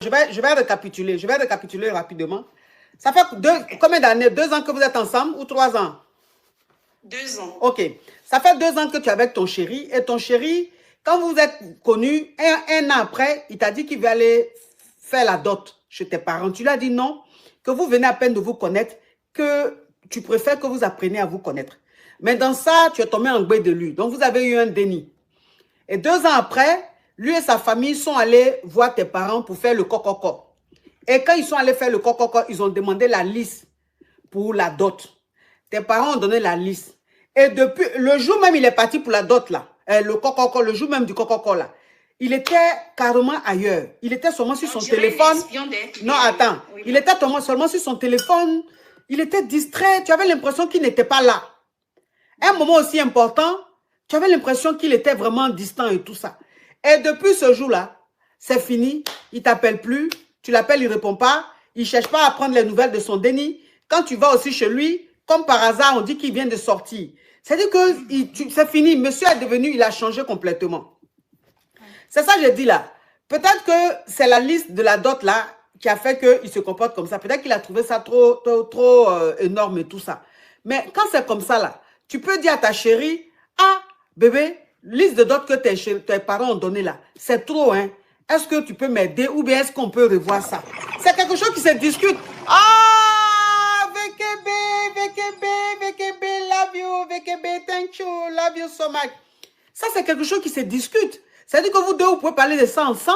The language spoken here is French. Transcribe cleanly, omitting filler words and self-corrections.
Je vais récapituler rapidement. Ça fait combien d'années? 2 ans que vous êtes ensemble ou 3 ans? 2 ans. Ok. Ça fait 2 ans que tu es avec ton chéri. Et ton chéri, quand vous êtes connus, un an après, il t'a dit qu'il veut aller faire la dot chez tes parents. Tu lui as dit non, que vous venez à peine de vous connaître, que tu préfères que vous appreniez à vous connaître. Mais dans ça, tu es tombé en gbé de lui. Donc, vous avez eu un déni. Et 2 ans après, lui et sa famille sont allés voir tes parents pour faire le coco. Et quand ils sont allés faire le coco, ils ont demandé la liste pour la dot. Tes parents ont donné la liste. Et depuis, le jour même, il est parti pour la dot là. Le coco, le jour même du coco là. Il était carrément ailleurs. Il était seulement sur son téléphone. Non, attends. Oui. Il était seulement sur son téléphone. Il était distrait. Tu avais l'impression qu'il n'était pas là. Un moment aussi important, tu avais l'impression qu'il était vraiment distant et tout ça. Et depuis ce jour-là, c'est fini. Il ne t'appelle plus. Tu l'appelles, il ne répond pas. Il ne cherche pas à prendre les nouvelles de son déni. Quand tu vas aussi chez lui, comme par hasard, on dit qu'il vient de sortir. C'est-à-dire que c'est fini. Monsieur est devenu, il a changé complètement. C'est ça que je dis là. Peut-être que c'est la liste de la dot là qui a fait qu'il se comporte comme ça. Peut-être qu'il a trouvé ça trop énorme et tout ça. Mais quand c'est comme ça là, tu peux dire à ta chérie, ah bébé, liste de dot que tes parents ont donné là, c'est trop hein. Est-ce que tu peux m'aider ou bien est-ce qu'on peut revoir ça? C'est quelque chose qui se discute. Ah, VKB, love you, VKB, thank you, love you so much. Ça, c'est quelque chose qui se discute. C'est-à-dire que vous deux, vous pouvez parler de ça ensemble.